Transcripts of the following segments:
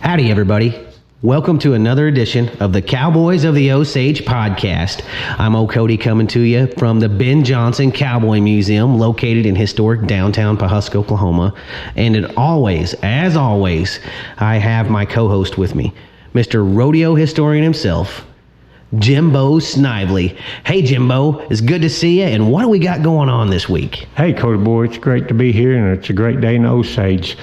Howdy, everybody. Welcome to another edition of the Cowboys of the Osage podcast. I'm old Cody coming to you from the Ben Johnson Cowboy Museum located in historic downtown Pawhuska, Oklahoma. And as always, I have my co-host with me, Mr. Rodeo Historian himself, Jimbo Snively. Hey, Jimbo, it's good to see you, and what do we got going on this week? Hey, Cody boy, it's great to be here, and it's a great day in Osage.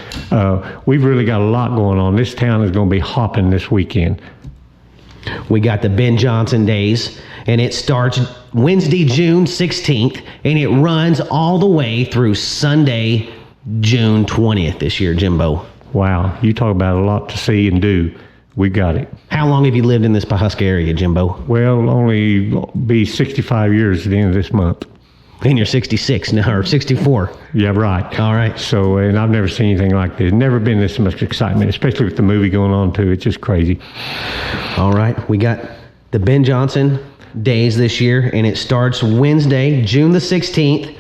We've really got a lot going on. This town is going to be hopping this weekend. We got the Ben Johnson Days, and it starts Wednesday, June 16th, and it runs all the way through Sunday, June 20th this year, Jimbo. Wow, you talk about a lot to see and do. We got it. How long have you lived in this Pawhuska area, Jimbo? Well, only be 65 years at the end of this month. And you're 66 now, or 64. Yeah, right. All right. So, and I've never seen anything like this. Never been this much excitement, especially with the movie going on, too. It's just crazy. All right. We got the Ben Johnson Days this year, and it starts Wednesday, June the 16th.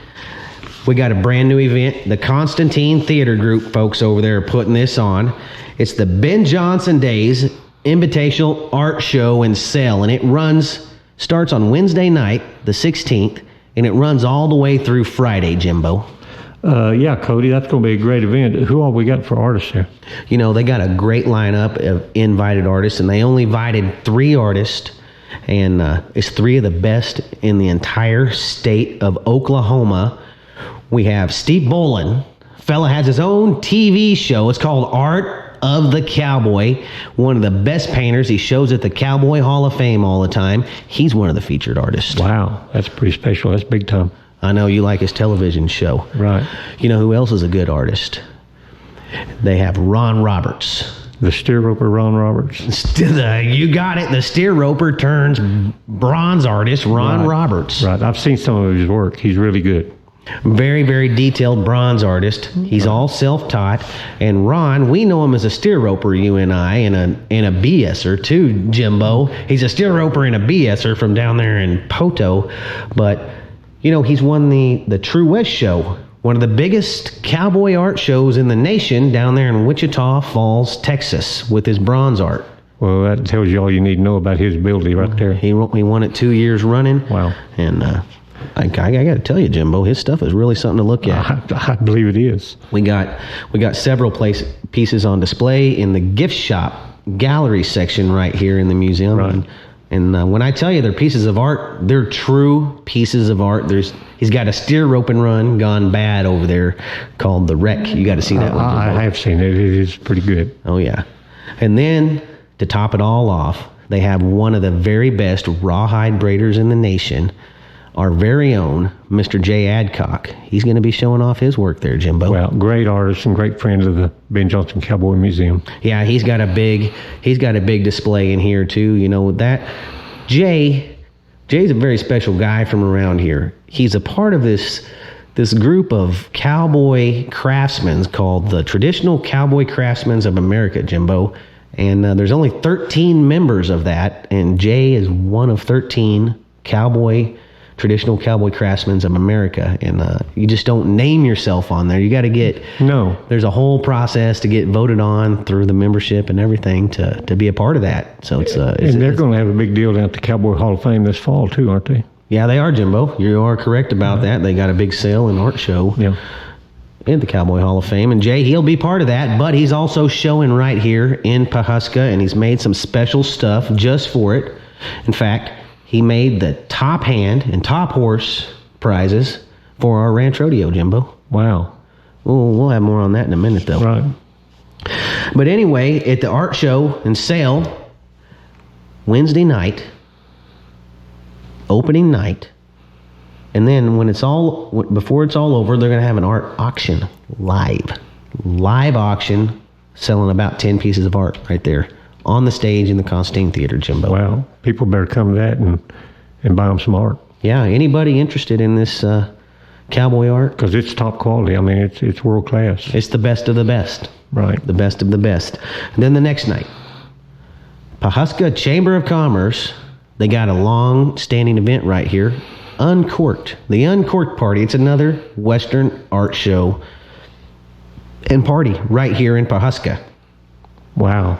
We got a brand new event. The Constantine Theater Group folks over there are putting this on. It's the Ben Johnson Days Invitational Art Show and Sale, and it starts on Wednesday night, the 16th, and it runs all the way through Friday, Jimbo. Yeah, Cody, that's going to be a great event. Who all we got for artists there? You know, they got a great lineup of invited artists, and they only invited 3 artists, and it's 3 of the best in the entire state of Oklahoma. We have Steve Bolin. Fella has his own TV show. It's called Art of the Cowboy. One of the best painters. He shows at the Cowboy Hall of Fame all the time. He's one of the featured artists. Wow, that's pretty special. That's big time. I know you like his television show. Right. You know who else is a good artist? They have Ron Roberts. The steer roper Ron Roberts. You got it. The steer roper turns bronze artist, Ron Roberts. Right. I've seen some of his work. He's really good. Very, very detailed bronze artist. He's all self-taught. And Ron, we know him as a steer roper, you and I, and a BSer too, Jimbo. He's a steer roper and a BSer from down there in Poto. But, you know, he's won the True West show, one of the biggest cowboy art shows in the nation down there in Wichita Falls, Texas, with his bronze art. Well, that tells you all you need to know about his ability right there. He won it 2 years running. Wow. And I got to tell you, Jimbo, his stuff is really something to look at. I believe it is. We got several pieces on display in the gift shop gallery section right here in the museum. Right. And when I tell you they're pieces of art, they're true pieces of art. He's got a steer rope and run gone bad over there called The Wreck. You got to see that one, Jimbo. I have seen it. It is pretty good. Oh, yeah. And then to top it all off, they have one of the very best rawhide braiders in the nation, our very own Mr. Jay Adcock. He's going to be showing off his work there, Jimbo. Well, great artist and great friend of the Ben Johnson Cowboy Museum. Yeah, he's got a big display in here too. You know that Jay's a very special guy from around here. He's a part of this group of cowboy craftsmen called the Traditional Cowboy Craftsmen of America, Jimbo. And there's only 13 members of that, and Jay is one of 13 Traditional Cowboy Craftsmen of America. And you just don't name yourself on there. You got to get... No. There's a whole process to get voted on through the membership and everything to be a part of that. So it's... and they're going to have a big deal down at the Cowboy Hall of Fame this fall, too, aren't they? Yeah, they are, Jimbo. You are correct about that. They got a big sale and art show in the Cowboy Hall of Fame. And Jay, he'll be part of that, but he's also showing right here in Pawhuska, and he's made some special stuff just for it. In fact, he made the top hand and top horse prizes for our ranch rodeo, Jimbo. Wow. We'll have more on that in a minute, though. Right. But anyway, at the art show and sale, Wednesday night, opening night, and then before it's all over, they're going to have an art auction live auction, selling about 10 pieces of art right there on the stage in the Constantine Theater, Jimbo. Wow. People better come to that and buy them some art. Yeah, anybody interested in this cowboy art? Because it's top quality. I mean, it's world class. It's the best of the best. Right. The best of the best. And then the next night, Pawhuska Chamber of Commerce, they got a long-standing event right here, Uncorked. The Uncorked Party. It's another Western art show and party right here in Pawhuska. Wow.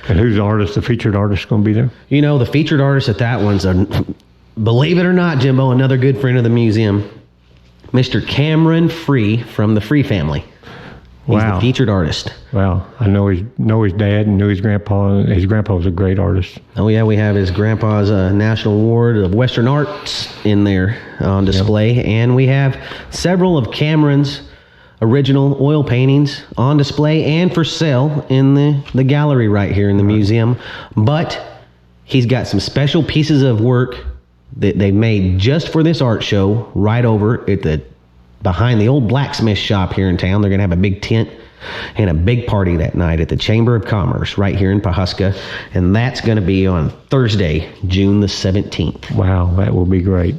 And who's the artist, the featured artist going to be there? You know, the featured artist at that one's, believe it or not, Jimbo, another good friend of the museum, Mr. Cameron Free from the Free family. He's the featured artist. Wow. I know his dad and knew his grandpa. And his grandpa was a great artist. Oh, yeah. We have his grandpa's National Award of Western Arts in there on display. Yep. And we have several of Cameron's original oil paintings on display and for sale in the gallery right here in the museum. But he's got some special pieces of work that they made just for this art show right over at behind the old blacksmith shop here in town. They're going to have a big tent and a big party that night at the Chamber of Commerce right here in Pawhuska. And that's going to be on Thursday, June the 17th. Wow, that will be great.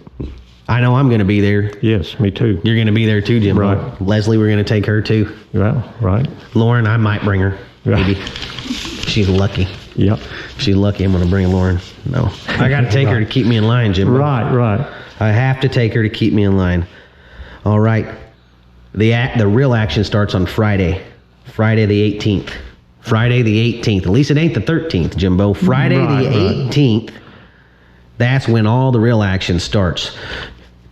I know I'm going to be there. Yes, me too. You're going to be there too, Jim. Right. Leslie, we're going to take her too. Well, right. Lauren, I might bring her. Maybe. She's lucky. Yep. She's lucky I'm going to bring Lauren. No. I got to take her to keep me in line, Jim. Right. I have to take her to keep me in line. All right. The real action starts on Friday the 18th. Friday the 18th. At least it ain't the 13th, Jimbo. Friday the 18th. That's when all the real action starts.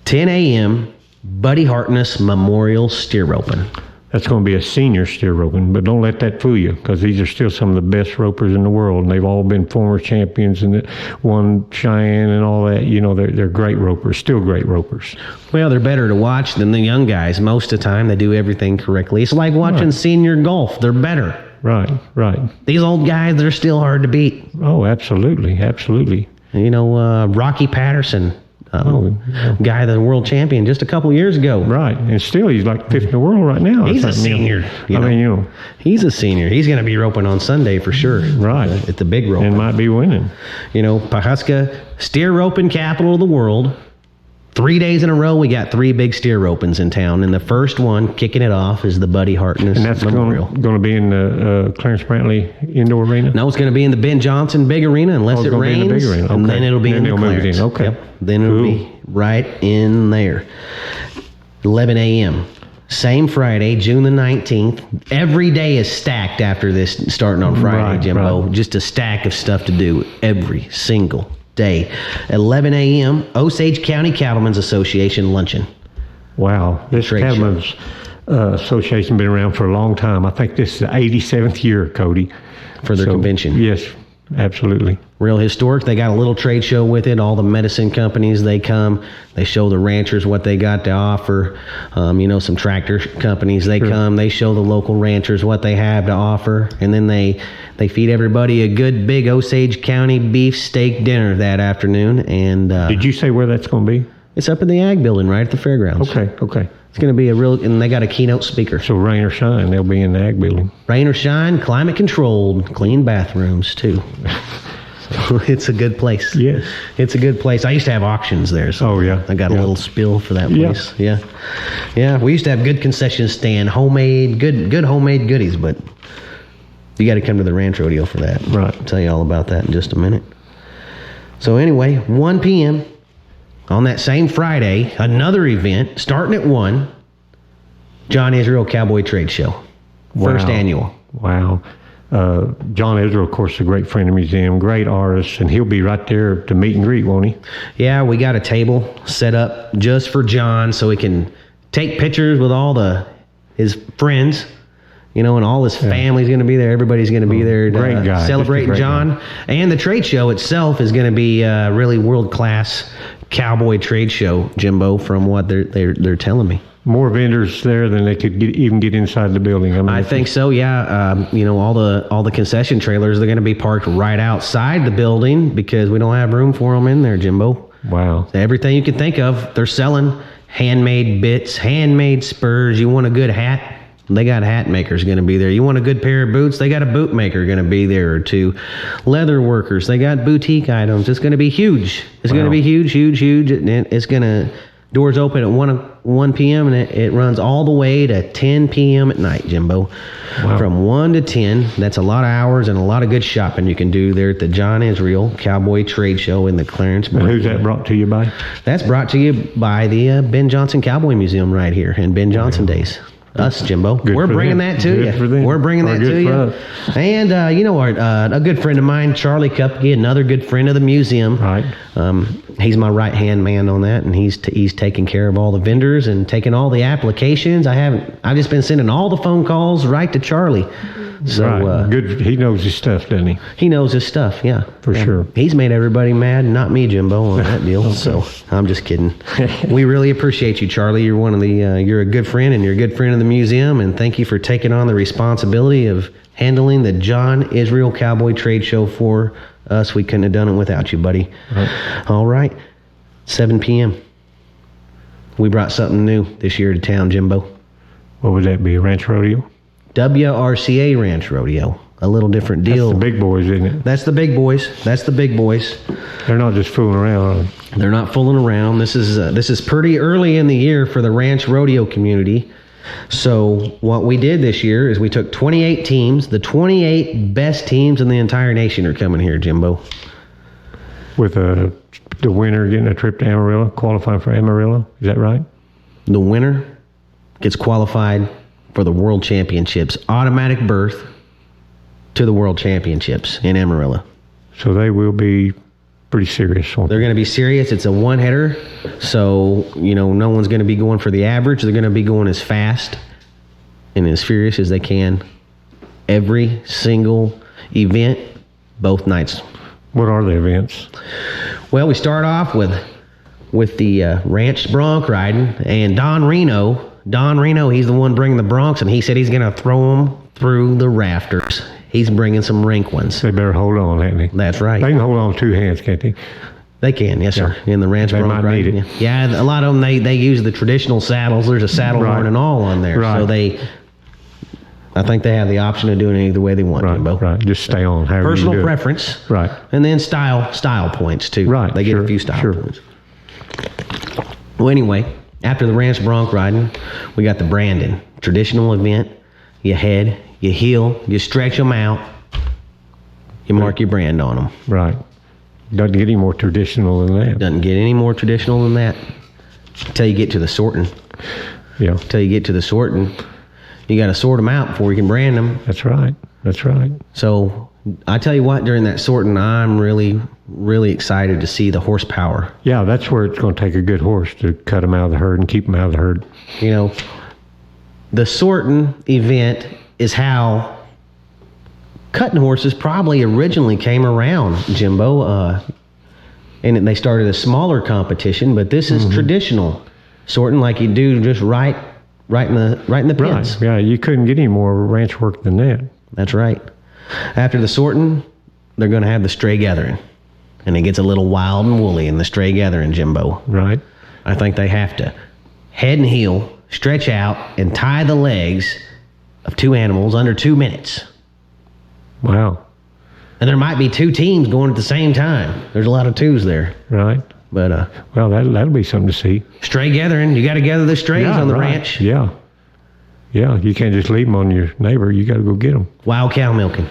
10 a.m., Buddy Hartness Memorial Steer Roping. That's going to be a senior steer roping, but don't let that fool you, because these are still some of the best ropers in the world, and they've all been former champions and won Cheyenne and all that. You know, they're great ropers, still great ropers. Well, they're better to watch than the young guys. Most of the time, they do everything correctly. It's like watching senior golf. They're better. Right. These old guys, they're still hard to beat. Oh, absolutely. You know, Rocky Patterson. Guy, the world champion just a couple years ago. Right, and still he's like fifth in the world right now. He's a senior. He's a senior. He's going to be roping on Sunday for sure. Right. At the big rope. And might be winning. You know, Pawhuska, steer roping capital of the world. 3 days in a row, we got 3 big steer ropings in town. And the first one, kicking it off, is the Buddy Hartness Memorial. And that's going to be in the Clarence Brantley Indoor Arena? No, it's going to be in the Ben Johnson Big Arena unless it rains. In the big arena. Okay. And then it'll be in the Clarence. Okay. Yep. Then it'll be right in there. 11 a.m. Same Friday, June the 19th. Every day is stacked after this starting on Friday, Jimbo. Right. Just a stack of stuff to do every single day. 11 a.m., Osage County Cattlemen's Association luncheon. Wow. This Cattlemen's Association been around for a long time. I think this is the 87th year, Cody. For their convention. Yes, absolutely. Real historic. They got a little trade show with it. All the medicine companies, they come. They show the ranchers what they got to offer. Some tractor companies, they come. They show the local ranchers what they have to offer. And then they feed everybody a good big Osage County beef steak dinner that afternoon. And did you say where that's going to be? It's up in the Ag Building right at the fairgrounds. Okay. It's going to be and they got a keynote speaker. So rain or shine, they'll be in the Ag Building. Rain or shine, climate controlled, clean bathrooms too. It's a good place. Yes. It's a good place. I used to have auctions there. So I got a little spill for that place. Yeah. We used to have good concession stand, good homemade goodies, but you got to come to the ranch rodeo for that. Right. I'll tell you all about that in just a minute. So anyway, 1 p.m. on that same Friday, another event starting at 1, John Israel Cowboy Trade Show. First annual. Wow. John Israel, of course, is a great friend of the museum, great artist, and he'll be right there to meet and greet, won't he? Yeah, we got a table set up just for John so he can take pictures with all his friends, and all his family's going to be there. Everybody's going to be there to celebrate John. And the trade show itself is going to be really world-class cowboy trade show, Jimbo, from what they're telling me. More vendors there than they could even get inside the building. I think so. Yeah. All the concession trailers, they're going to be parked right outside the building because we don't have room for them in there, Jimbo. Wow. So everything you can think of, they're selling handmade bits, handmade spurs. You want a good hat? They got hat makers going to be there. You want a good pair of boots? They got a boot maker going to be there or two. Leather workers, they got boutique items. It's going to be huge. It's going to be huge. And it's going to, doors open at 1 p.m. and it runs all the way to 10 p.m. at night, Jimbo. Wow. From 1 to 10, that's a lot of hours and a lot of good shopping you can do there at the John Israel Cowboy Trade Show in the Clarence. And who's that brought to you by? That's brought to you by the Ben Johnson Cowboy Museum right here in Ben Johnson days. Us, Jimbo. We're bringing that to you. We're bringing that to you. And, a good friend of mine, Charlie Kupke, another good friend of the museum. Right. He's my right-hand man on that, and he's taking care of all the vendors and taking all the applications. I've just been sending all the phone calls right to Charlie. So good. He knows his stuff, doesn't he? He knows his stuff, yeah. For sure. He's made everybody mad, not me, Jimbo, on that deal. Okay. So I'm just kidding. We really appreciate you, Charlie. You're one of the you're a good friend, and you're a good friend of the museum, and thank you for taking on the responsibility of handling the John Israel Cowboy Trade Show for us. We couldn't have done it without you, buddy. All right. 7 p.m. We brought something new this year to town, Jimbo. What would that be, a ranch rodeo? WRCA Ranch Rodeo. A little different deal. That's the big boys, isn't it? That's the big boys. That's the big boys. They're not just fooling around. They're not fooling around. This is pretty early in the year for the ranch rodeo community. So what we did this year is we took 28 teams. The 28 best teams in the entire nation are coming here, Jimbo. With the winner getting a trip to Amarillo, qualifying for Amarillo. Is that right? The winner gets qualified for the World Championships. Automatic berth to the World Championships in Amarillo. So they will be pretty serious. They're going to be serious. It's a one-header. So, no one's going to be going for the average. They're going to be going as fast and as furious as they can. Every single event, both nights. What are the events? Well, we start off with the ranch bronc riding, and Don Reno, he's the one bringing the broncs, and he said he's going to throw them through the rafters. He's bringing some rink ones. They better hold on, hadn't they? That's right. They can hold on with 2 hands, can't they? They can, yes, sir. In the ranch bronc riding. They might need it. Yeah, a lot of them, they use the traditional saddles. There's a saddle horn and all on there. Right. So I think they have the option of doing it either way they want, Jimbo. Right, just stay on. Personal preference. Right. And then style points, too. Right. They get a few style points. Well, anyway, after the ranch bronc riding, we got the branding. Traditional event. You head, you heel, you stretch them out, you mark your brand on them. Right. Doesn't get any more traditional than that. Doesn't get any more traditional than that. Until you get to the sorting. Yeah. Until you get to the sorting. You got to sort them out before you can brand them. That's right. So I tell you what, during that sorting, I'm really, really excited to see the horsepower. Yeah, that's where it's going to take a good horse to cut them out of the herd and keep them out of the herd. The sorting event is how cutting horses probably originally came around, Jimbo. And they started a smaller competition, but this is traditional sorting, like you do just right in the pins. Right. Yeah, you couldn't get any more ranch work than that. That's right. After the sorting, they're going to have the stray gathering. And it gets a little wild and woolly in the stray gathering, Jimbo. Right. I think they have to head and heel, stretch out, and tie the legs of 2 animals under 2 minutes. Wow. And there might be 2 teams going at the same time. There's a lot of 2s there. Right. But well, that'll be something to see. Stray gathering, you got to gather the strays on the ranch. Yeah. Yeah, you can't just leave them on your neighbor. You got to go get them. Wild cow milking.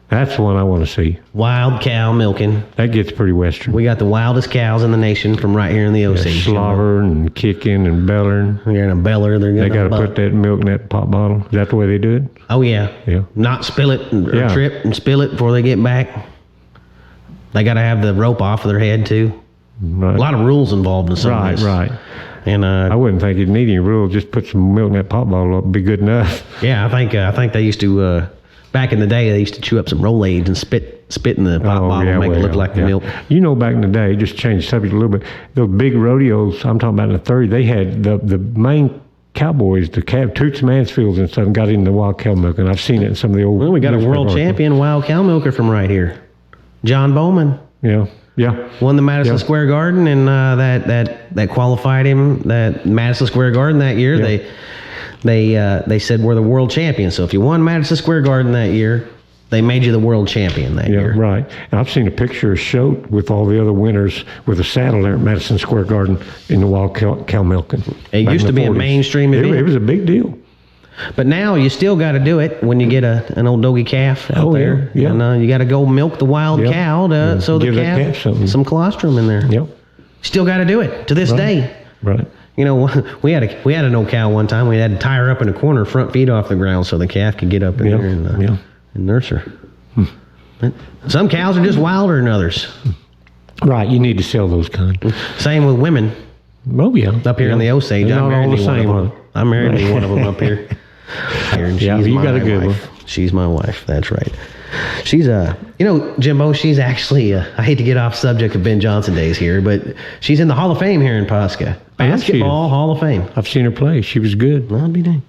That's the one I want to see. Wild cow milking. That gets pretty western. We got the wildest cows in the nation from right here in the OC. Slavering and kicking and bellering. They're in a beller. They got to put that milk in that pop bottle. Is that the way they do it? Oh, yeah. Yeah. Not spill it or trip and spill it before they get back. They got to have the rope off of their head, too. Right. A lot of rules involved in some of this. Right. And I wouldn't think you'd need any rules. Just put some milk in that pop bottle up, be good enough. Yeah, I think they used to back in the day they used to chew up some Rolaids and spit in the pop bottle and make it look like the milk. Back in the day, just change the subject a little bit. Those big rodeos I'm talking about in the 30s, they had the main cowboys, the Toots Mansfields and stuff, got into wild cow milk, and I've seen it in some of the old. Well, we got a world champion wild cow milker from right here, John Bowman. Yeah. Won the Madison Square Garden, and that qualified him. That Madison Square Garden that year, they said we're the world champion. So if you won Madison Square Garden that year, they made you the world champion that year. Yeah, right. And I've seen a picture of Shote with all the other winners with a saddle there at Madison Square Garden in the wild cow milking. It used to be 40s. A mainstream event. It was a big deal. But now you still got to do it when you get an old doggy calf out there. Yeah. And you got to go milk the wild cow so the calf some colostrum in there. Yep. Still got to do it to this day. Right. You know, we had an old cow one time. We had to tie her up in a corner, front feet off the ground, so the calf could get up in there and nurse her. But some cows are just wilder than others. Right, you need to sell those kind. Same with women. Oh yeah, up here in the Osage. I'm married to one of them. I'm married to one of them up here. You got a good one. She's my wife. That's right. She's Jimbo, she's actually, I hate to get off subject of Ben Johnson days here, but she's in the Hall of Fame here in Pawhuska. Basketball Hall of Fame. I've seen her play. She was good. I'll be dang.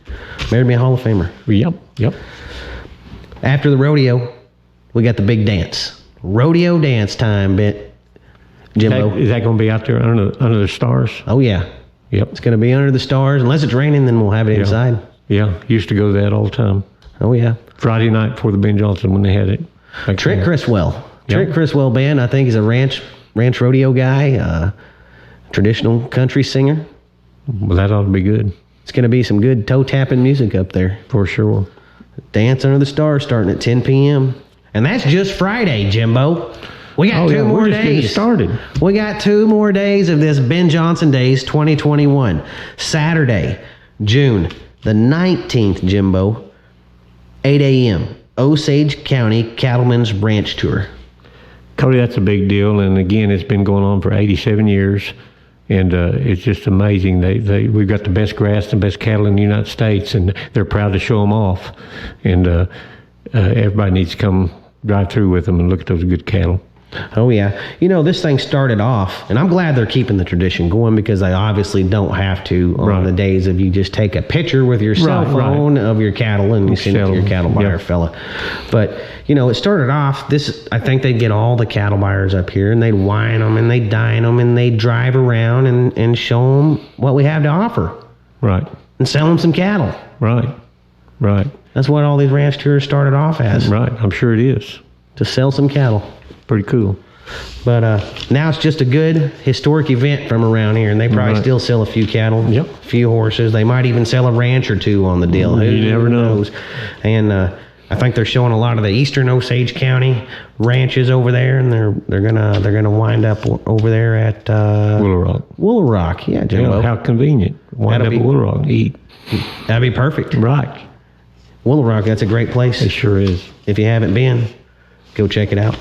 Married me a Hall of Famer. Yep. After the rodeo, we got the big dance. Rodeo dance time, Jimbo. Is that going to be out there under the stars? Oh, yeah. Yep. It's going to be under the stars. Unless it's raining, then we'll have it inside. Yeah, used to go to that all the time. Oh, yeah. Friday night before the Ben Johnson when they had it. Trent Criswell. Trent Criswell Band, I think, is a ranch rodeo guy, traditional country singer. Well, that ought to be good. It's going to be some good toe-tapping music up there. For sure. Dance Under the Stars starting at 10 p.m. And that's just Friday, Jimbo. We got 2 more days. Getting started. We got 2 more days of this Ben Johnson Days 2021. Saturday, June the 19th, Jimbo, 8 a.m., Osage County Cattlemen's Ranch Tour. Cody, that's a big deal. And again, it's been going on for 87 years. And it's just amazing. We've got the best grass and best cattle in the United States, and they're proud to show them off. And everybody needs to come drive through with them and look at those good cattle. Oh, yeah. You know, this thing started off, and I'm glad they're keeping the tradition going because they obviously don't have to on the days of you just take a picture with your cell phone of your cattle and you send it to your cattle buyer fella. But, you know, it started off, I think they'd get all the cattle buyers up here and they'd wine them and they'd dine them and they'd drive around and show them what we have to offer. Right. And sell them some cattle. Right. That's what all these ranch tours started off as. Right. I'm sure it is. To sell some cattle. Pretty cool. But now it's just a good historic event from around here, and they probably still sell a few cattle, a few horses. They might even sell a ranch or two on the deal. You never know. And I think they're showing a lot of the eastern Osage County ranches over there, and they're gonna wind up over there at Willow Rock, yeah, Jimbo. Yeah, how convenient. Wind up at Willow Rock and eat. That'd be perfect. Right. Willow Rock, that's a great place. It sure is. If you haven't been, go check it out.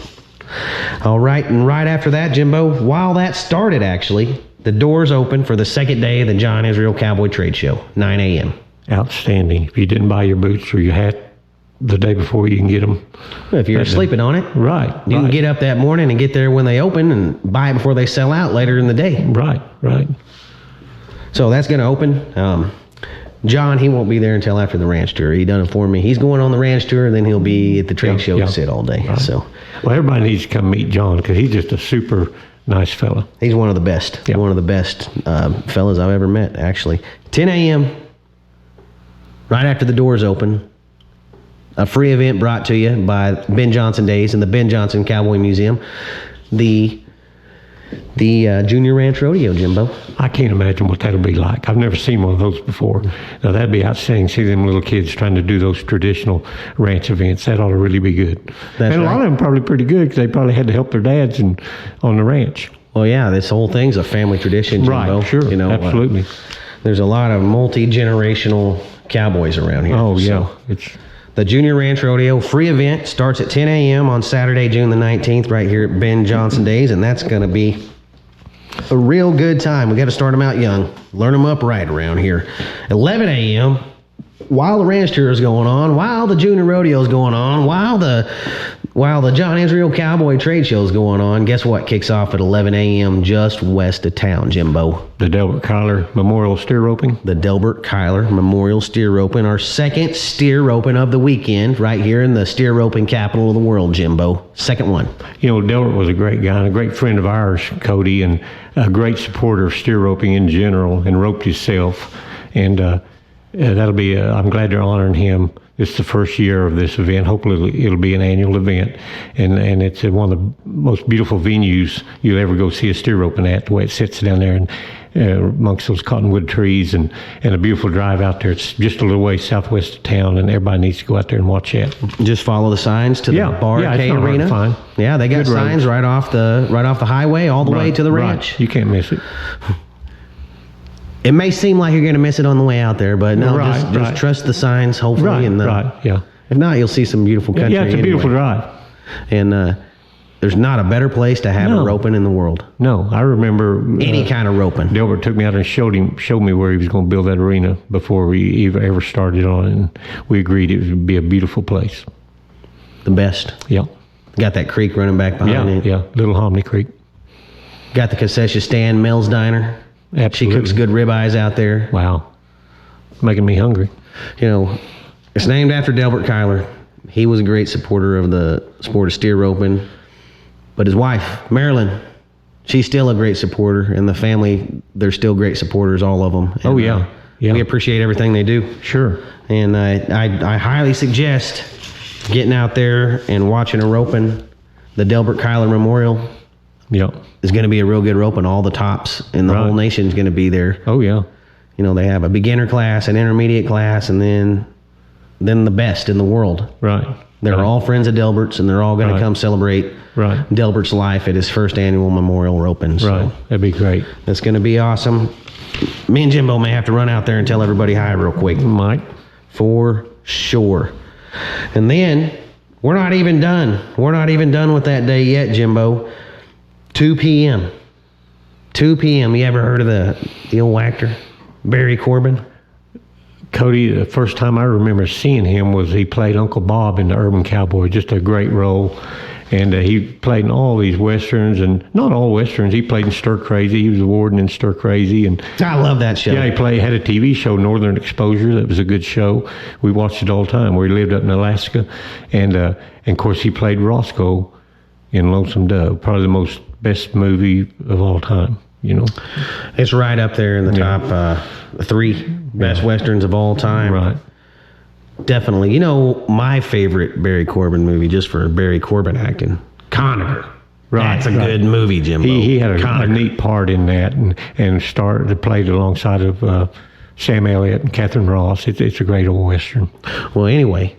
All right, and right after that, Jimbo, while that started, actually, the doors open for the second day of the John Israel Cowboy Trade Show, 9 a.m. Outstanding. If you didn't buy your boots or your hat the day before, you can get them. Well, if you're sleeping on it. Right. You can get up that morning and get there when they open and buy it before they sell out later in the day. Right. So that's going to open. John, he won't be there until after the ranch tour. He done it for me. He's going on the ranch tour, and then he'll be at the trade show to sit all day. Right. So, well, everybody needs to come meet John because he's just a super nice fella. He's one of the best. Yep. One of the best fellas I've ever met, actually. 10 a.m., right after the doors open, a free event brought to you by Ben Johnson Days and the Ben Johnson Cowboy Museum. The Junior Ranch Rodeo, Jimbo. I can't imagine what that'll be like. I've never seen one of those before. Now, that'd be outstanding. See them little kids trying to do those traditional ranch events. That ought to really be good. And a lot of them probably pretty good because they probably had to help their dads on the ranch. Well, yeah, this whole thing's a family tradition, Jimbo. Right, sure. You know, absolutely. There's a lot of multi-generational cowboys around here. Oh, yeah. It's the Junior Ranch Rodeo free event starts at 10 a.m. on Saturday, June the 19th, right here at Ben Johnson Days, and that's going to be a real good time. We got to start them out young, learn them up right around here. 11 a.m., while the ranch tour is going on, while the Junior Rodeo is going on, while the John Israel Cowboy Trade Show is going on, guess what kicks off at 11 a.m. just west of town, Jimbo? The Delbert Kyler Memorial Steer Roping. The Delbert Kyler Memorial Steer Roping, our second steer roping of the weekend, right here in the steer roping capital of the world, Jimbo. Second one. You know, Delbert was a great guy and a great friend of ours, Cody, and a great supporter of steer roping in general, and roped himself. And that'll be, I'm glad they're honoring him. It's the first year of this event. Hopefully it'll be an annual event. And it's one of the most beautiful venues you'll ever go see a steer roping at, the way it sits down there and amongst those cottonwood trees and a beautiful drive out there. It's just a little way southwest of town, and everybody needs to go out there and watch that. Just follow the signs to the Barcade Arena. Yeah, they got signs right off the highway all the way to the ranch. Right. You can't miss it. It may seem like you're going to miss it on the way out there, but no, just trust the signs, hopefully. Yeah. If not, you'll see some beautiful country. Yeah, it's a beautiful drive. And there's not a better place to have a roping in the world. No, I remember any kind of roping. Delbert took me out and showed me where he was going to build that arena before we ever started on it, and we agreed it would be a beautiful place. The best. Yeah. Got that creek running back behind it. Yeah, Little Hominy Creek. Got the concession stand, Mel's Diner. Absolutely. She cooks good ribeyes out there. Wow. Making me hungry. You know, it's named after Delbert Kyler. He was a great supporter of the sport of steer roping. But his wife, Marilyn, she's still a great supporter. And the family, they're still great supporters, all of them. And, yeah. We appreciate everything they do. Sure. And I highly suggest getting out there and watching a roping. The Delbert Kyler Memorial. Yeah. Is going to be a real good roping. All the tops in the whole nation is going to be there. Oh, yeah. You know, they have a beginner class, an intermediate class, and then the best in the world. Right. They're all friends of Delbert's, and they're all going to come celebrate Delbert's life at his first annual memorial roping. So right. That'd be great. That's going to be awesome. Me and Jimbo may have to run out there and tell everybody hi real quick. Mike. For sure. And then, we're not even done. We're not even done with that day yet, Jimbo. 2 p.m. 2 p.m. You ever heard of the old actor, Barry Corbin? Cody, the first time I remember seeing him was he played Uncle Bob in The Urban Cowboy, just a great role. And he played in all these westerns, and not all westerns. He played in Stir Crazy. He was a warden in Stir Crazy, and I love that show. Yeah, he had a TV show, Northern Exposure. That was a good show. We watched it all the time. Where he lived up in Alaska, and of course he played Roscoe in Lonesome Dove, probably the best movie of all time. You know, it's right up there in the top 3 best westerns of all time. Right. Definitely. You know, my favorite Barry Corbin movie, just for Barry Corbin acting, Conager. Right. That's a good movie, Jimbo. He had a neat part in that, and played alongside of Sam Elliott and Catherine Ross. It's a great old western. Well, anyway,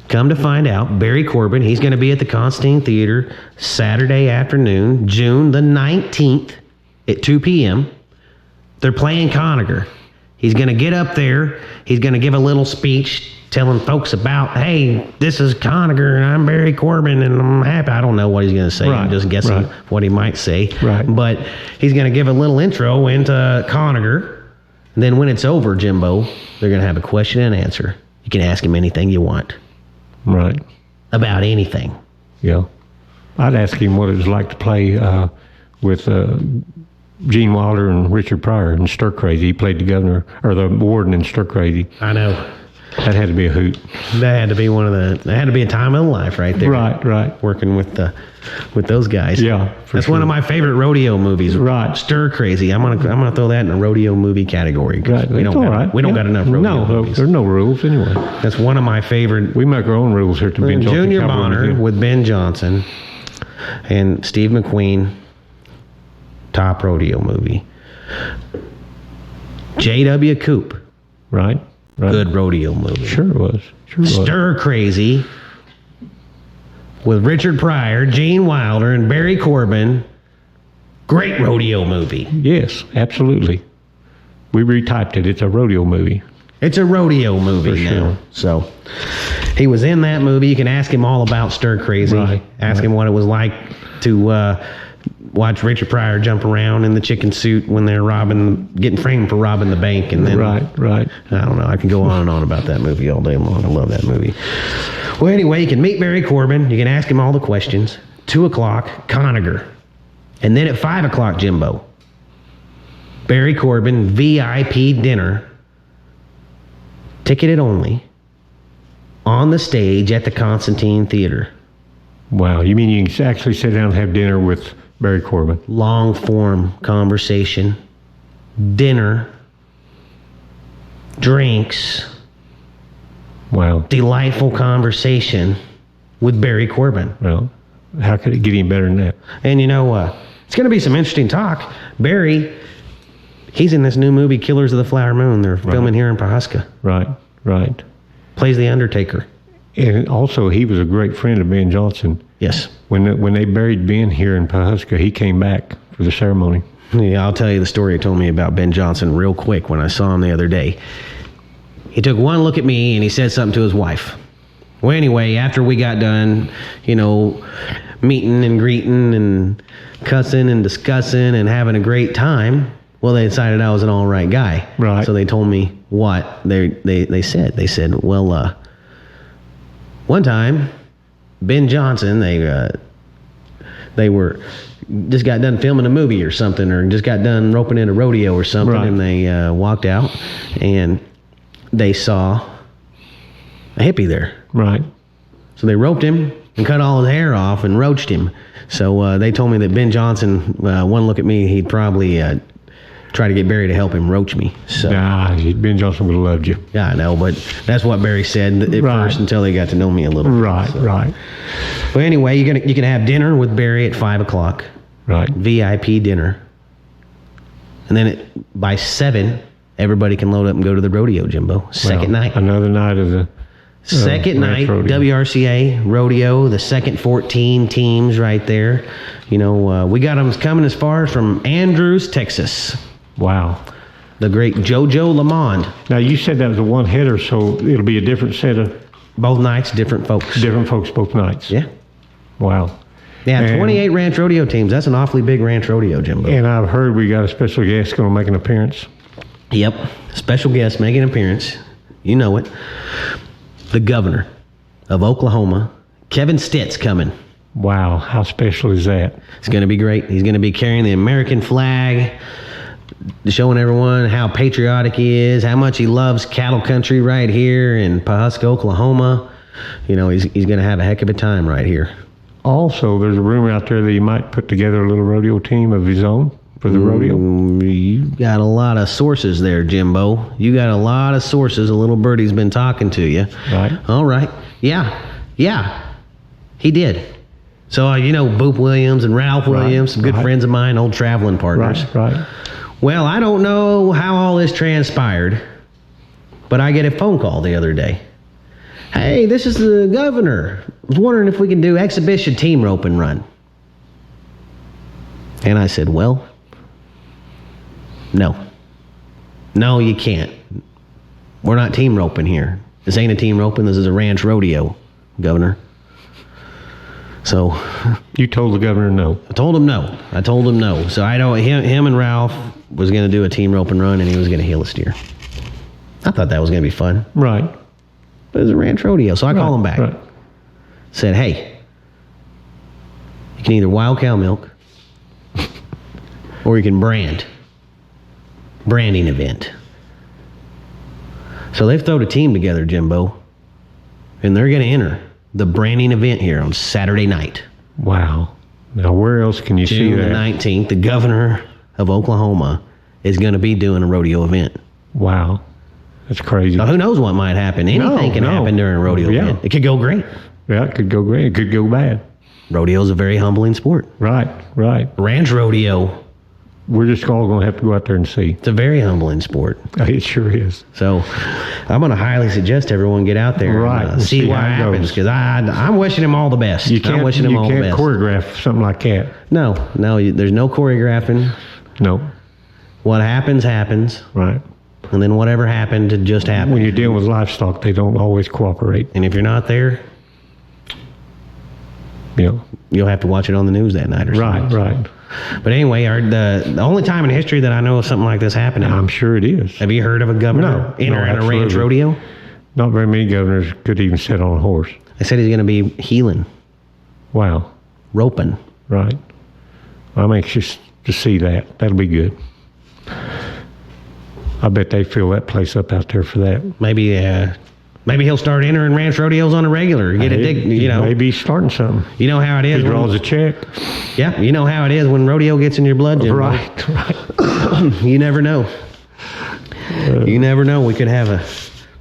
come to find out, Barry Corbin, he's going to be at the Constantine Theater Saturday afternoon, June the 19th at 2 p.m. They're playing Conager. He's going to get up there. He's going to give a little speech telling folks about, hey, this is Conager, and I'm Barry Corbin, and I'm happy. I don't know what he's going to say. I'm just guessing what he might say. Right. But he's going to give a little intro into Conager. And then when it's over, Jimbo, they're going to have a question and answer. You can ask him anything you want. Right. About anything. Yeah. I'd ask him what it was like to play with Gene Wilder and Richard Pryor in Stir Crazy. He played the governor, or the warden in Stir Crazy. I know. That had to be a hoot. That had to be that had to be a time of life right there. Right. Working with those guys. Yeah. That's one of my favorite rodeo movies. Right. Stir Crazy. I'm gonna throw that in the rodeo movie category. Right. We don't got enough rodeo movies. There's no rules anyway. That's one of my favorite. We make our own rules here to Ben Johnson. Junior Bonner with Ben Johnson and Steve McQueen. Top rodeo movie. J.W. Coop. Right. Good rodeo movie. Sure it was. Stir Crazy with Richard Pryor, Gene Wilder, and Barry Corbin. Great rodeo movie. Yes, absolutely. We retyped it. It's a rodeo movie. It's a rodeo movie now. Sure. So he was in that movie. You can ask him all about Stir Crazy. Ask him what it was like to watch Richard Pryor jump around in the chicken suit when they're getting framed for robbing the bank. And then, right. I don't know. I can go on and on about that movie all day long. I love that movie. Well, anyway, you can meet Barry Corbin. You can ask him all the questions. 2 o'clock, Conager. And then at 5 o'clock, Jimbo, Barry Corbin VIP dinner, ticketed only, on the stage at the Constantine Theater. Wow. You mean you can actually sit down and have dinner with Barry Corbin? Long form conversation, dinner, drinks. Wow. Delightful conversation with Barry Corbin. Well, how could it get any better than that? And you know, it's going to be some interesting talk. Barry, he's in this new movie, Killers of the Flower Moon. They're filming here in Pawhuska. Right. Plays the Undertaker. And also, he was a great friend of Ben Johnson. Yes. When they buried Ben here in Pawhuska, he came back for the ceremony. Yeah, I'll tell you the story he told me about Ben Johnson real quick when I saw him the other day. He took one look at me and he said something to his wife. Well, anyway, after we got done, meeting and greeting and cussing and discussing and having a great time, well, they decided I was an all right guy. Right. So they told me what they said. They said, well, one time, Ben Johnson, they were just got done filming a movie or something, or just got done roping in a rodeo or something, right. and they walked out and they saw a hippie there. Right. So they roped him and cut all his hair off and roached him. So they told me that Ben Johnson, one look at me, he'd probably try to get Barry to help him roach me. So, Ben Johnson would have loved you. Yeah, I know, but that's what Barry said at first until he got to know me a little bit. Right. But anyway, you can have dinner with Barry at 5 o'clock. Right. VIP dinner. And then by 7, everybody can load up and go to the rodeo, Jimbo. Second night. Another night of the second night, rodeo. WRCA rodeo, the second 14 teams right there. We got them coming as far from Andrews, Texas. Wow. The great JoJo Lamond. Now, you said that was a one-hitter, so it'll be a different set of... Both nights, different folks. Different folks both nights. Yeah. Wow. Yeah, 28 ranch rodeo teams. That's an awfully big ranch rodeo, Jimbo. And I've heard we got a special guest going to make an appearance. Yep. Special guest making an appearance. You know it. The governor of Oklahoma, Kevin Stitt's coming. Wow. How special is that? It's going to be great. He's going to be carrying the American flag, showing everyone how patriotic he is, how much he loves cattle country right here in Pawhuska, Oklahoma. He's going to have a heck of a time right here. Also, there's a rumor out there that he might put together a little rodeo team of his own for the rodeo. You got a lot of sources there, Jimbo. You got a lot of sources. A little birdie's been talking to you. Right. All right. Yeah. He did. So, Boop Williams and Ralph Williams, some good friends of mine, old traveling partners. Right. Well, I don't know how all this transpired, but I get a phone call the other day. Hey, this is the governor. I was wondering if we can do exhibition team rope and run. And I said, well, no. No, you can't. We're not team roping here. This ain't a team roping. This is a ranch rodeo, Governor. So you told the governor no. I told him no. So I know him and Ralph was going to do a team rope and run, and he was going to heel a steer. I thought that was going to be fun. Right. But it was a ranch rodeo, so I called him back. Right. Said, hey, you can either wild cow milk or you can branding event. So they've thrown a team together, Jimbo, and they're going to enter the branding event here on Saturday night. Wow. Now, where else can you see that? June the 19th, the governor of Oklahoma is going to be doing a rodeo event. Wow. That's crazy. Now, who knows what might happen? Anything can happen during a rodeo event. It could go great. Yeah, it could go great. It could go bad. Rodeo is a very humbling sport. Right. Ranch rodeo. We're just all going to have to go out there and see. It's a very humbling sport. It sure is. So I'm going to highly suggest everyone get out there and see what happens, because I'm wishing him all the best. You can't choreograph something like that. No, there's no choreographing. No. What happens. Right. And then whatever happened, it just happened. When you're dealing with livestock, they don't always cooperate. And if you're not there, you'll have to watch it on the news that night or something. Right. But anyway, the only time in history that I know of something like this happening. I'm sure it is. Have you heard of a governor entering a ranch rodeo? Not very many governors could even sit on a horse. They said he's going to be heeling. Wow. Roping. Right. I'm anxious to see that. That'll be good. I bet they fill that place up out there for that. Maybe he'll start entering ranch rodeos on a regular. Maybe he's starting something. You know how it is. He draws a check. Yeah, you know how it is when rodeo gets in your blood, Jim. Right. You never know. You never know. We could have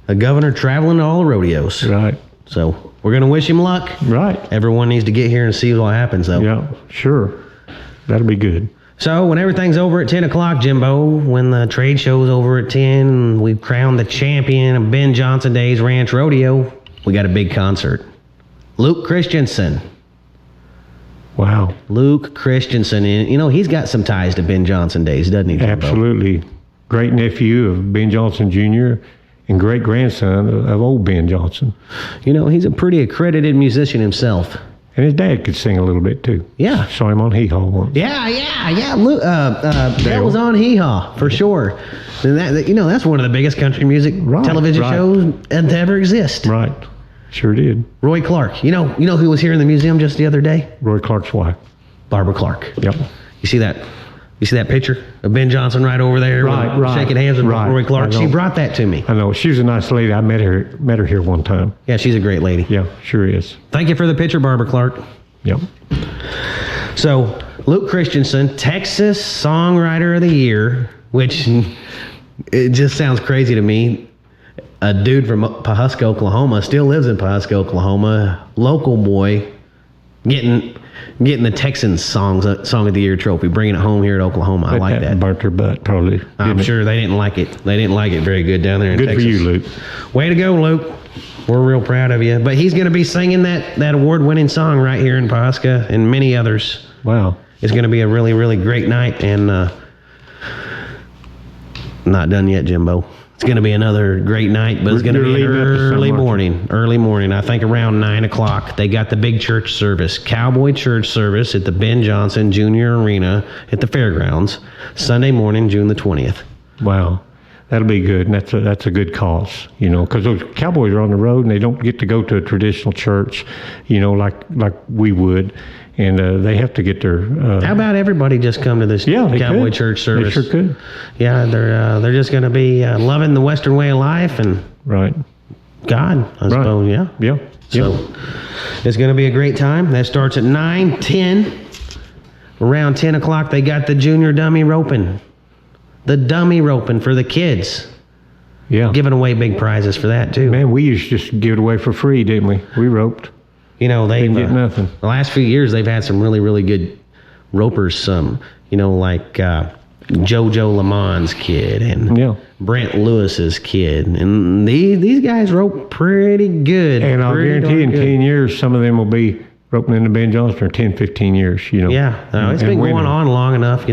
a governor traveling to all the rodeos. Right. So we're going to wish him luck. Right. Everyone needs to get here and see what happens, though. Yeah, sure. That'll be good. So when everything's over at 10 o'clock, Jimbo, when the trade show's over at 10, we've crowned the champion of Ben Johnson Days Ranch Rodeo, we got a big concert. Luke Christensen. Wow. Luke Christensen. And, he's got some ties to Ben Johnson days, doesn't he, Jimbo? Absolutely. Great nephew of Ben Johnson Jr. and great grandson of old Ben Johnson. He's a pretty accredited musician himself. And his dad could sing a little bit too. Yeah. Saw him on Hee Haw once. Yeah. Luke, that was on Hee Haw for sure. And that's one of the biggest country music television shows to ever exist. Right. Sure did. Roy Clark. You know who was here in the museum just the other day? Roy Clark's wife. Barbara Clark. Yep. You see that picture of Ben Johnson right over there, shaking hands with Roy Clark? She brought that to me. I know. She was a nice lady. I met her here one time. Yeah, she's a great lady. Yeah, sure is. Thank you for the picture, Barbara Clark. Yep. So, Luke Christensen, Texas Songwriter of the Year, which it just sounds crazy to me. A dude from Pawhuska, Oklahoma, still lives in Pawhuska, Oklahoma, local boy, getting the Texans Song of the Year trophy, bringing it home here at Oklahoma. I like that. Burnt her butt, probably. I'm sure they didn't like it. They didn't like it very good down there in Texas. Good for you, Luke. Way to go, Luke. We're real proud of you. But he's going to be singing that award-winning song right here in Pawhuska and many others. Wow. It's going to be a really, really great night. And not done yet, Jimbo. It's going to be another great night, but it's going to be early morning. I think around 9 o'clock. They got the big church service, Cowboy church service at the Ben Johnson Jr. Arena at the fairgrounds, Sunday morning, June the 20th. Wow. That'll be good, and that's a good cause, because those Cowboys are on the road and they don't get to go to a traditional church, like we would, and they have to get their. How about everybody just come to this Cowboy church service? They sure could. Yeah, they're just going to be loving the Western way of life and God, I suppose. Yeah. Yeah. So it's going to be a great time. That starts at 9:10. Around 10 o'clock, they got the junior dummy roping. The dummy roping for the kids. Yeah. Giving away big prizes for that, too. Man, we used to just give it away for free, didn't we? We roped. They didn't get nothing. The last few years, they've had some really, really good ropers. Like JoJo Lamont's kid and Brent Lewis's kid. And these guys rope pretty good. And I'll guarantee in 10 years, some of them will be roping in the Ben Johnson, or 10, 15 years, Yeah, it's been going on long enough,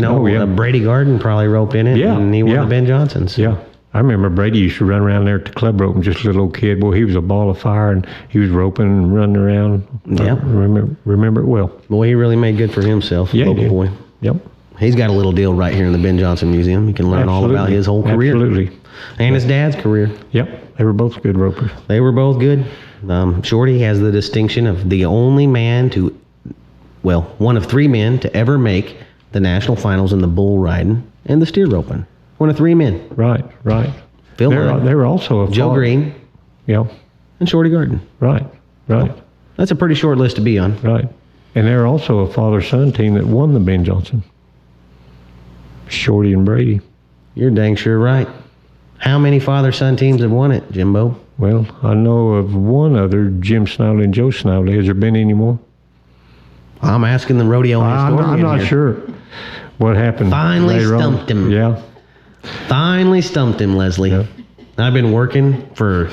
Brady Garden probably roped in it, and he won the Ben Johnsons. Yeah, I remember Brady used to run around there at the club roping, just a little old kid. Boy, he was a ball of fire, and he was roping and running around. Yeah. Remember it well. Boy, he really made good for himself, local boy. Yep. He's got a little deal right here in the Ben Johnson Museum. You can learn all about his whole career. Absolutely. And his dad's career. Yep, they were both good ropers. They were both good. Shorty has the distinction of the only man one of 3 men to ever make the national finals in the bull riding and the steer roping. One of 3 men. Right. Phil They were also Joe Green. Yeah. And Shorty Garden. Right. That's a pretty short list to be on. Right. And they're also a father-son team that won the Ben Johnson. Shorty and Brady. You're dang sure right. How many father-son teams have won it, Jimbo? Well, I know of one other, Jim Snively and Joe Snively. Has there been any more? I'm asking the rodeo historian. I'm not sure what happened. Finally stumped him. Yeah. Finally stumped him, Leslie. Yeah. I've been working for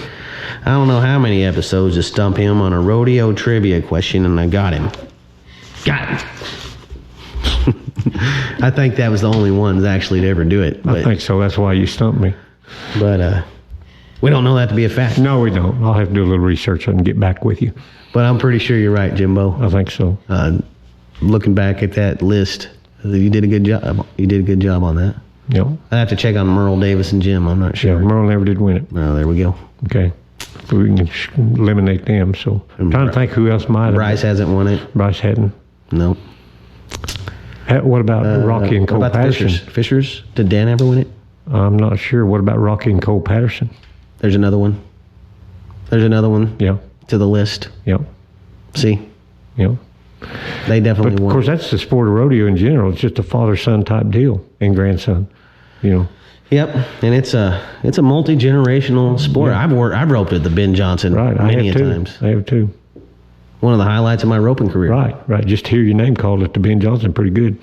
I don't know how many episodes to stump him on a rodeo trivia question, and I got him. I think that was the only ones actually to ever do it. I think so. That's why you stumped me. But we don't know that to be a fact. No, we don't. I'll have to do a little research and get back with you. But I'm pretty sure you're right, Jimbo. I think so. Looking back at that list, you did a good job. You did a good job on that. Yep. I have to check on Merle Davis and Jim. I'm not sure. Yeah, Merle never did win it. Oh, there we go. Okay. So we can eliminate them. So I'm trying to think who else might have. Bryce hasn't won it. Bryce hadn't. No. What about Rocky and Cole Patterson? Fishers? Did Dan ever win it? I'm not sure. What about Rocky and Cole Patterson? There's another one. Yeah. To the list. Yep. See? Yep. They definitely won. Of course, that's the sport of rodeo in general. It's just a father-son type deal and grandson, Yep, and it's a multi-generational sport. Yeah. I've roped at the Ben Johnson many times. I have too. One of the highlights of my roping career. Right. Just to hear your name called at the Ben Johnson, pretty good.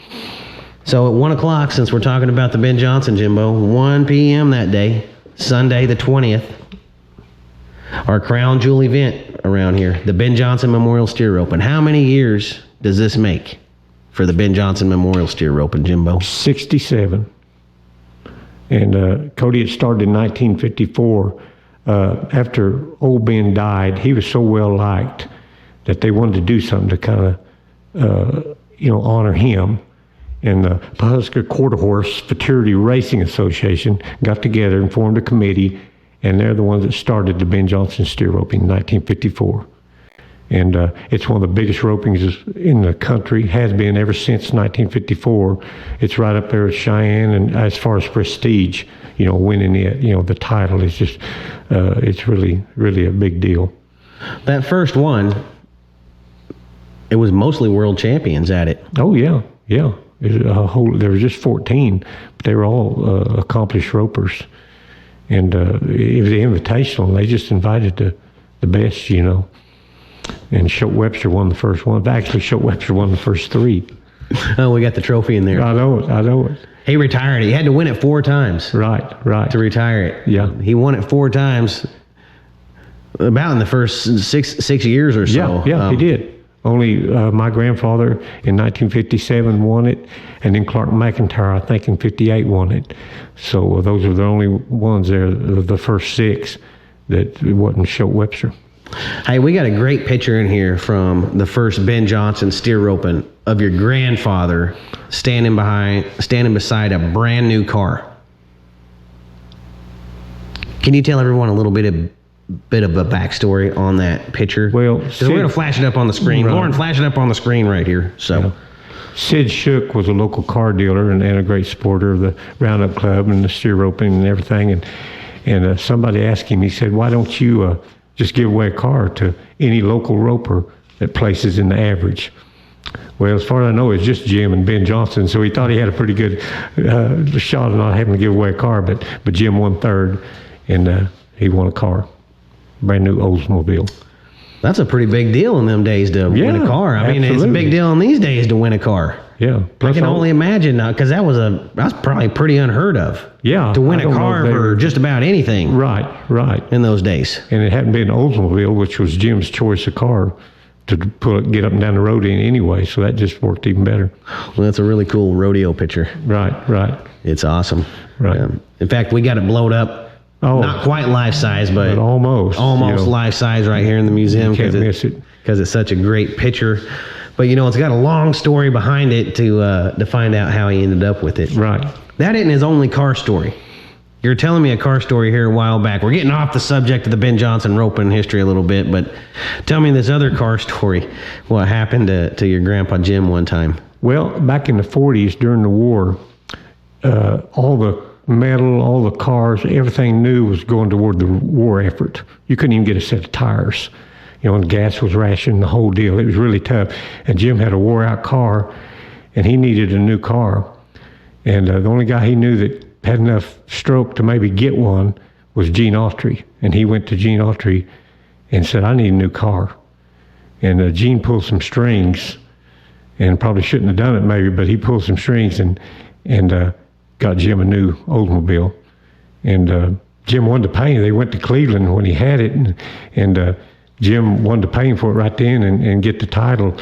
So at 1 o'clock, since we're talking about the Ben Johnson, Jimbo, 1 p.m. that day, Sunday the 20th, our crown jewel event around here, the Ben Johnson Memorial Steer Rope. And how many years does this make? for the Ben Johnson Memorial Steer Roping, Jimbo? 67. And Cody had started in 1954. After old Ben died, he was so well liked that they wanted to do something to kind of, honor him. And the Pawhuska Quarter Horse Fraternity Racing Association got together and formed a committee, and they're the ones that started the Ben Johnson Steer Roping in 1954. And it's one of the biggest ropings in the country, has been ever since 1954. It's right up there with Cheyenne, and as far as prestige, winning it, the title is just, it's really, really a big deal. That first one, it was mostly world champions at it. Oh, yeah. There were just 14, but they were all accomplished ropers. And it was invitational, and they just invited the best, And Schultz Webster won the first one. Actually, Schultz Webster won the first 3. Oh, we got the trophy in there. I know it. He retired. He had to win it 4 times. Right. To retire it. Yeah. He won it 4 times, about in the first six years or so. Yeah, he did. Only my grandfather in 1957 won it, and then Clark McIntyre, I think, in 58 won it. So those are the only ones there, the first 6, that it wasn't Schultz Webster. Hey, we got a great picture in here from the first Ben Johnson Steer Roping of your grandfather standing beside a brand new car. Can you tell everyone a little bit of a backstory on that picture? Well, we're going to flash it up on the screen. Right. Lauren, flash it up on the screen right here. So, yeah. Sid Shook was a local car dealer and a great supporter of the Roundup Club and the steer roping and everything. And somebody asked him, he said, "Why don't you just give away a car to any local roper that places in the average?" Well, as far as I know, it's just Jim and Ben Johnson, so he thought he had a pretty good shot of not having to give away a car, but Jim won 3rd, and he won a car, brand new Oldsmobile. That's a pretty big deal in them days to win a car. I mean, it's a big deal in these days to win a car. Yeah. I can only imagine now, because that was probably pretty unheard of. Yeah. To win a car for just about anything. Right. In those days. And it hadn't been Oldsmobile, which was Jim's choice of car to get up and down the road in anyway, so that just worked even better. Well, that's a really cool rodeo picture. Right. It's awesome. Right. In fact, we got it blowed up. Oh, not quite life size, but almost life size right here in the museum. You can't miss it because it's such a great picture. But it's got a long story behind it to find out how he ended up with it. Right. That isn't his only car story. You're telling me a car story here a while back. We're getting off the subject of the Ben Johnson roping history a little bit, but tell me this other car story. What happened to your grandpa Jim one time? Well, back in the 40s during the war, all the metal, all the cars, everything new was going toward the war effort. You couldn't even get a set of tires. And gas was rationed, the whole deal. It was really tough. And Jim had a wore-out car, and he needed a new car. And the only guy he knew that had enough stroke to maybe get one was Gene Autry. And he went to Gene Autry and said, "I need a new car." And Gene pulled some strings, and probably shouldn't have done it maybe, but he pulled some strings and got Jim a new Oldsmobile. And Jim wanted to pay him. They went to Cleveland when he had it, and Jim wanted to pay him for it right then and get the title.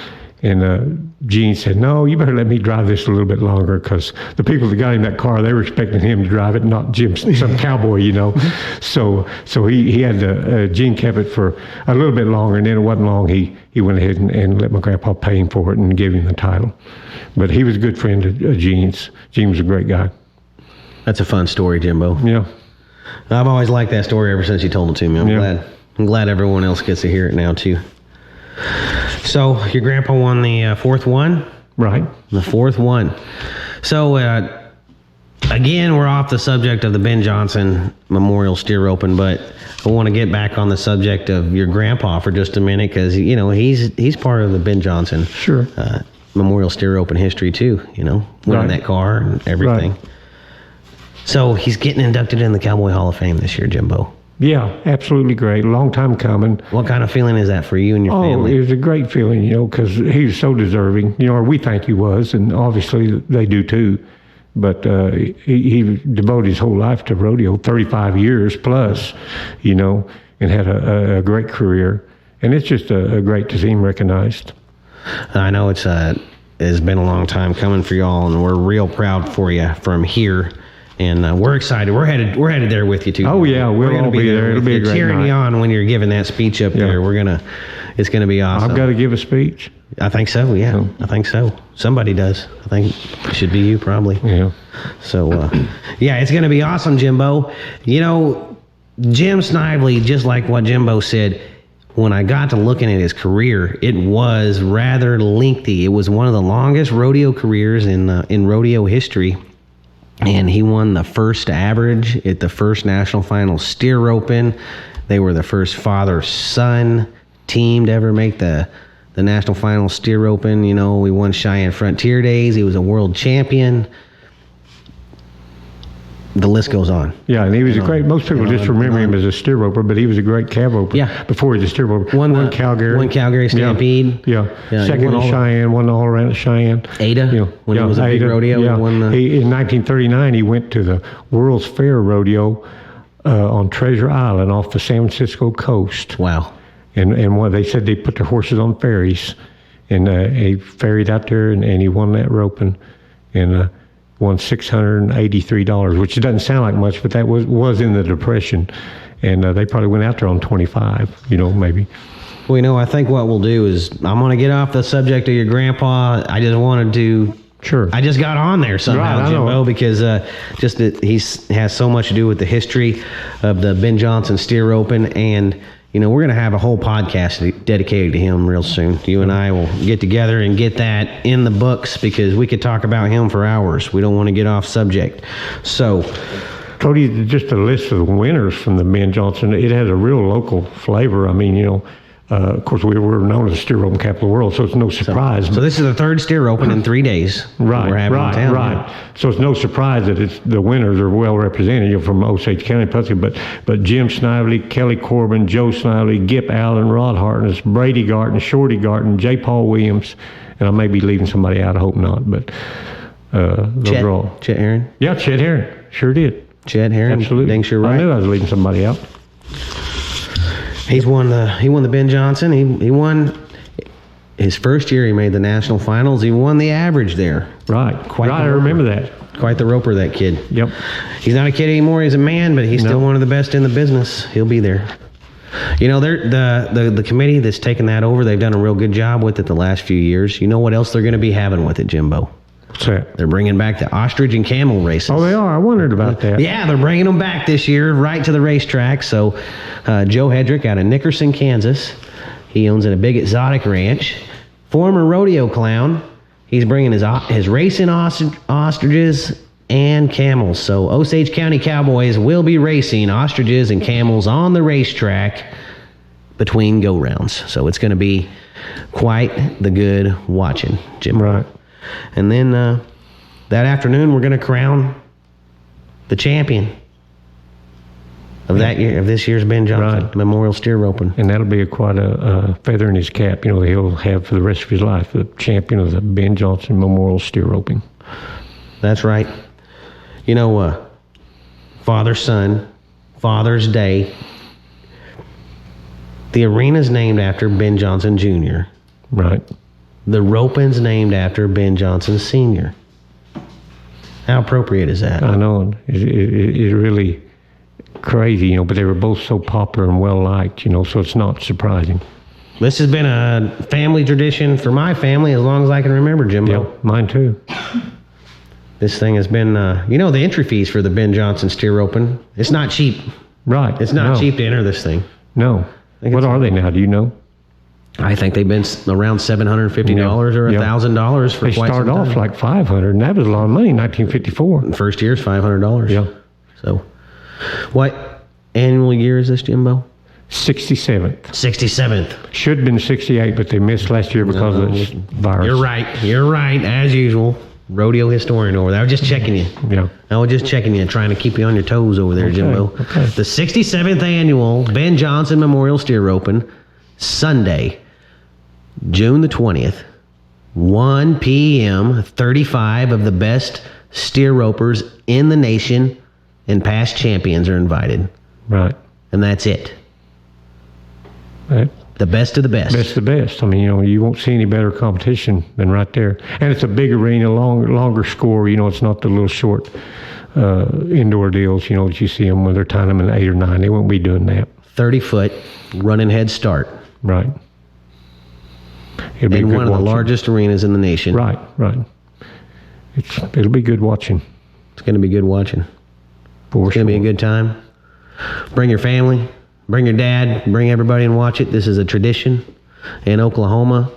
And Gene said, "No, you better let me drive this a little bit longer," because the people that got him that car, they were expecting him to drive it, not Jim, some cowboy, So he had to, Gene kept it for a little bit longer, and then it wasn't long. He went ahead and let my grandpa pay him for it and give him the title. But he was a good friend of Gene's. Gene was a great guy. That's a fun story, Jimbo. Yeah. I've always liked that story ever since you told it to me. I'm glad everyone else gets to hear it now, too. So, your grandpa won the 4th one? Right. The 4th one. So, again, we're off the subject of the Ben Johnson Memorial Steer Roping, but I want to get back on the subject of your grandpa for just a minute, because, he's part of the Ben Johnson Memorial Steer Roping history, too, winning that car and everything. Right. So, he's getting inducted in the Cowboy Hall of Fame this year, Jimbo. Yeah, absolutely great. Long time coming. What kind of feeling is that for you and your family? Oh, it was a great feeling, because he was so deserving. Or we think he was, and obviously they do too. But he devoted his whole life to rodeo, 35 years plus, and had a great career. And it's just great to see him recognized. I know it's has been a long time coming for y'all, and we're real proud for you from here. And we're excited. We're headed there with you too. Oh yeah, we'll all be there. It'll be a great cheering night. you on when you're giving that speech up there. It's gonna be awesome. I've got to give a speech. I think so. Yeah, I think so. Somebody does. I think it should be you probably. Yeah. So yeah, it's gonna be awesome, Jimbo. You know, Jim Snively, just like what Jimbo said. When I got to looking at his career, it was rather lengthy. It was one of the longest rodeo careers in rodeo history. And he won the first average at the first National Final Steer Roping. They were the first father-son team to ever make the National Final Steer Roping. You know, we won Cheyenne Frontier Days. He was a world champion. The list goes on. Yeah, and he was a great. Most people just remember him as a steer roper, but he was a great calf roper. Yeah. Before he was a steer roper. Won Calgary. Won Calgary Stampede. Yeah. Second in Cheyenne. Won all around at Cheyenne. Ada. When it was a big rodeo. Yeah. Won in 1939, he went to the World's Fair Rodeo on Treasure Island off the San Francisco coast. Wow. And what they said, they put their horses on ferries, and he ferried out there, and he won that roping, and won $683, which doesn't sound like much, but that was in the Depression, and they probably went out there on 25, maybe. Well, I think what we'll do is I'm going to get off the subject of your grandpa. I just wanted to. Sure. I just got on there somehow, Jimbo, because just that he has so much to do with the history of the Ben Johnson steer roping, and we're going to have a whole podcast dedicated to him real soon. You and I will get together and get that in the books, because we could talk about him for hours. We don't want to get off subject. So, Cody, just a list of the winners from the Ben Johnson. It has a real local flavor. I mean, of course, we were known as the steer roping capital of the world, so it's no surprise. So this is the third steer roping in 3 days. Right, we're having in town. Right. So it's no surprise that the winners are well represented from Osage County, but Jim Snively, Kelly Corbin, Joe Snively, Gip Allen, Rod Hartness, Brady Garton, Shorty Garton, J. Paul Williams, and I may be leaving somebody out. I hope not, but those are all. Chet Herron? Yeah, Chet Herron. Sure did. Chet Herron. Absolutely. Thanks, you're right. I knew I was leaving somebody out. He won the Ben Johnson. He won his first year. He made the national finals. He won the average there. Right. I remember that. Quite the roper, that kid. Yep. He's not a kid anymore. He's a man, but he's still one of the best in the business. He'll be there. The committee that's taken that over, they've done a real good job with it the last few years. You know what else they're going to be having with it, Jimbo? What's that? They're bringing back the ostrich and camel races. Oh, they are? I wondered about that. Yeah, they're bringing them back this year right to the racetrack. So Joe Hedrick out of Nickerson, Kansas. He owns a big exotic ranch. Former rodeo clown. He's bringing his racing ostriches and camels. So Osage County Cowboys will be racing ostriches and camels on the racetrack between go-rounds. So it's going to be quite the good watching, Jim. Right. And then that afternoon, we're going to crown the champion of this year's Ben Johnson Memorial Steer Roping. And that'll be quite a feather in his cap. He'll have for the rest of his life, the champion of the Ben Johnson Memorial Steer Roping. That's right. Father-son, Father's Day. The arena's named after Ben Johnson Jr. Right. The roping's named after Ben Johnson Sr. How appropriate is that? I know. It's really crazy, but they were both so popular and well-liked, so it's not surprising. This has been a family tradition for my family as long as I can remember, Jimbo. Yeah, mine too. This thing has been, the entry fees for the Ben Johnson Steer Roping, it's not cheap. Right. It's not cheap to enter this thing. No. What are they now? Do you know? I think they've been around $750 or $1,000 for quite some time. They started off like $500, and that was a lot of money in 1954. First year's $500. Yeah. So, what annual year is this, Jimbo? 67th. 67th. Should have been 68, but they missed last year because of this virus. You're right, as usual. Rodeo historian over there. I was just checking you. Yeah. I was just checking you, trying to keep you on your toes over there, Jimbo. Okay. The 67th annual Ben Johnson Memorial Steer Roping, Sunday, June the 20th, 1 p.m., 35 of the best steer ropers in the nation and past champions are invited. Right. And that's it. Right. The best of the best. Best of the best. I mean, you won't see any better competition than right there. And it's a big arena, longer score. It's not the little short indoor deals, that you see them when they're tying them in 8 or 9. They won't be doing that. 30-foot running head start. Right. It'll be in one of watching. the largest arenas in the nation. Right. It'll be good watching. It's going to be good watching. It's going to be a good time. Bring your family. Bring your dad, bring everybody and watch it. This is a tradition in Oklahoma,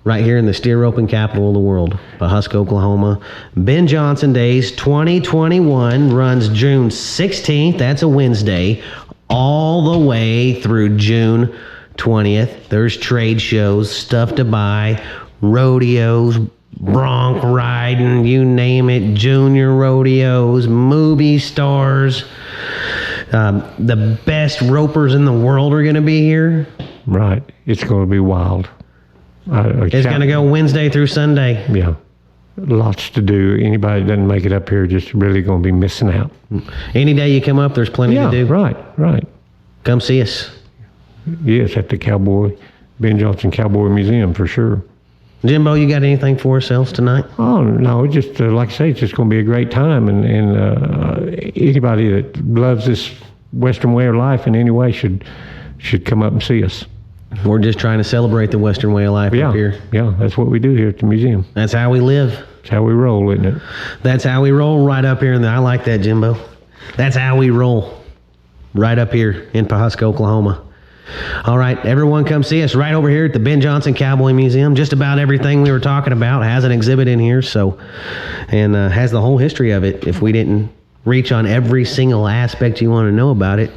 right here in the steer roping capital of the world, Pawhuska, Oklahoma. Ben Johnson Days 2021 runs June 16th, that's a Wednesday, all the way through June 20th. There's trade shows, stuff to buy, rodeos, bronc riding, you name it, junior rodeos, movie stars. The best ropers in the world are going to be here. Right. It's going to be wild. It's going to go Wednesday through Sunday. Yeah. Lots to do. Anybody that doesn't make it up here just really going to be missing out. Any day you come up, there's plenty to do. Right. Come see us. Yes, at the Ben Johnson Cowboy Museum for sure. Jimbo, you got anything for us else tonight? Oh, no, just like I say, it's just going to be a great time. And anybody that loves this Western way of life in any way should come up and see us. We're just trying to celebrate the Western way of life up here. Yeah, that's what we do here at the museum. That's how we live. That's how we roll, isn't it? That's how we roll right up here. I like that, Jimbo. That's how we roll right up here in Pawhuska, Oklahoma. All right, everyone come see us right over here at the Ben Johnson Cowboy Museum. Just about everything we were talking about has an exhibit in here, and has the whole history of it. If we didn't reach on every single aspect you want to know about it,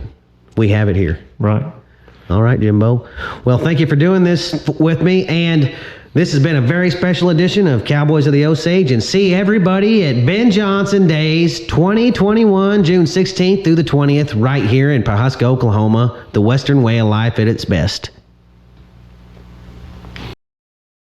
we have it here. Right. All right, Jimbo. Well, thank you for doing this with me, and this has been a very special edition of Cowboys of the Osage, and see everybody at Ben Johnson Days 2021, June 16th through the 20th, right here in Pawhuska, Oklahoma, the Western way of life at its best.